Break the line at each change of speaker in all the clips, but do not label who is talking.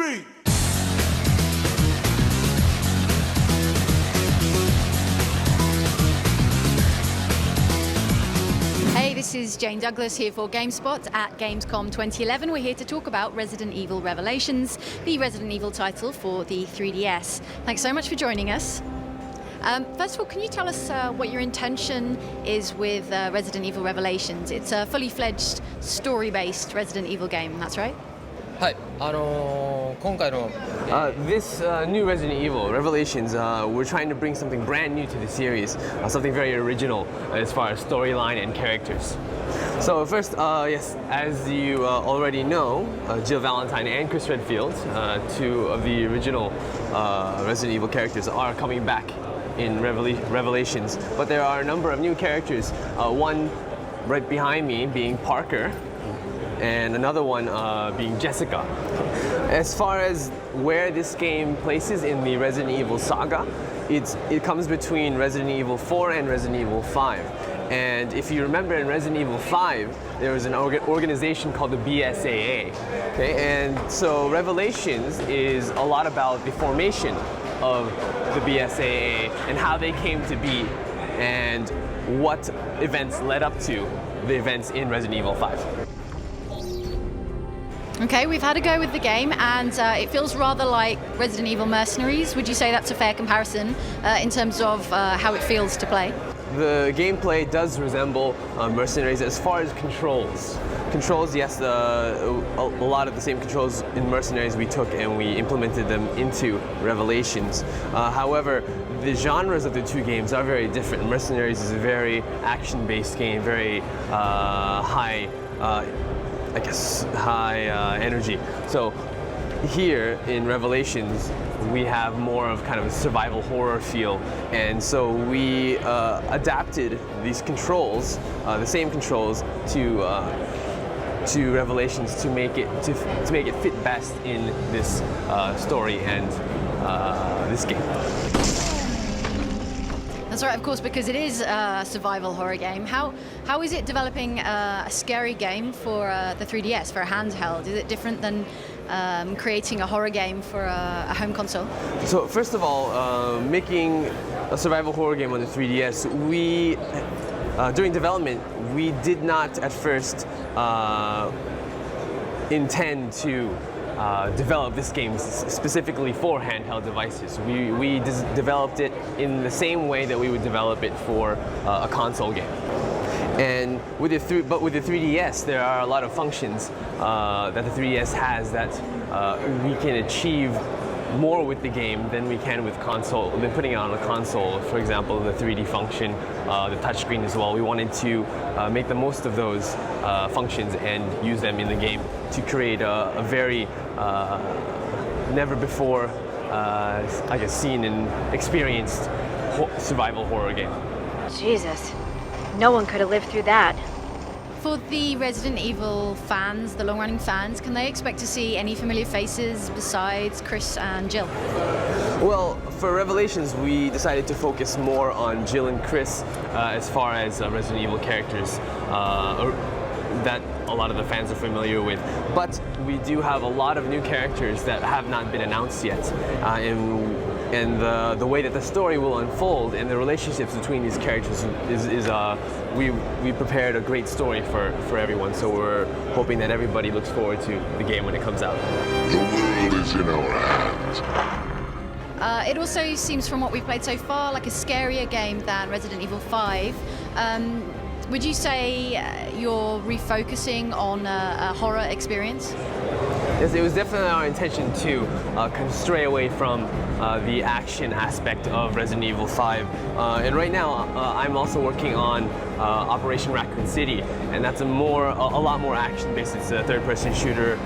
beat.
Hey, this is Jane Douglas here for GameSpot at Gamescom 2011. We're here to talk about Resident Evil Revelations, the Resident Evil title for the 3DS. Thanks so much for joining us. First of all, can you tell us what your intention is with Resident Evil Revelations? It's a fully fledged story-based Resident Evil game, that's right?
はい、今回の
This new Resident Evil Revelations, we're trying to bring something brand new to the series, something very original as far as storyline and characters. So first, yes, as you already know, Jill Valentine and Chris Redfield, two of the original Resident Evil characters, are coming back in Revelations. But there are a number of new characters, one right behind me being Parker, and another one being Jessica. As far as where this game places in the Resident Evil saga, it comes between Resident Evil 4 and Resident Evil 5. And if you remember in Resident Evil 5, there was an organization called the BSAA. Okay? And so Revelations is a lot about the formation of the BSAA and how they came to be and what events led up to the events in Resident Evil 5.
Okay, we've had a go with the game, and it feels rather like Resident Evil Mercenaries. Would you say that's a fair comparison in terms of how it feels to play?
The gameplay does resemble Mercenaries as far as controls. Controls, yes, a lot of the same controls in Mercenaries we took and we implemented them into Revelations. However, the genres of the two games are very different. Mercenaries is a very action-based game, very high energy. So here in Revelations, we have more of kind of a survival horror feel, and so we adapted these controls, the same controls, to Revelations to make it fit best in this story and this game.
That's right, of course, because it is a survival horror game. How is it developing a scary game for the 3DS, for a handheld? Is it different than creating a horror game for a home console?
So first of all, making a survival horror game on the 3DS, we, during development, we did not at first intend to develop this game specifically for handheld devices. We developed it in the same way that we would develop it for a console game. And with the 3DS, there are a lot of functions that the 3DS has that we can achieve more with the game than we can with putting it on a console. For example, the 3D function, the touchscreen as well. We wanted to make the most of those functions and use them in the game to create a very never before, I guess, seen and experienced survival horror game.
Jesus, no one could have lived through that.
For the Resident Evil fans, the long-running fans, can they expect to see any familiar faces besides Chris and Jill?
Well, for Revelations, we decided to focus more on Jill and Chris as far as Resident Evil characters that a lot of the fans are familiar with. But we do have a lot of new characters that have not been announced yet. And the way that the story will unfold and the relationships between these characters is we prepared a great story for everyone, so we're hoping that everybody looks forward to the game when it comes out.
The world is in our hands.
It also seems, from what we've played so far, like a scarier game than Resident Evil 5. Would you say you're refocusing on a horror experience?
Yes, it was definitely our intention to kind of stray away from the action aspect of Resident Evil 5. And right now, I'm also working on Operation Raccoon City, and that's a lot more action-based. It's a third-person shooter,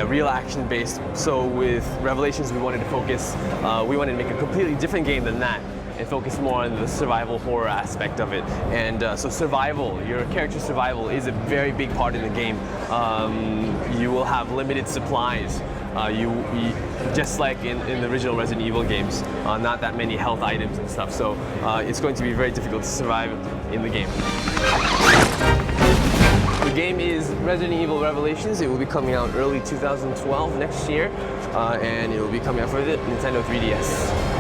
real action-based. So with Revelations, we wanted to make a completely different game than that, and focus more on the survival horror aspect of it. And so your character survival is a very big part in the game. You will have limited supplies. Just like in the original Resident Evil games, not that many health items and stuff. So it's going to be very difficult to survive in the game. The game is Resident Evil Revelations. It will be coming out early 2012 next year, and it will be coming out for the Nintendo 3DS.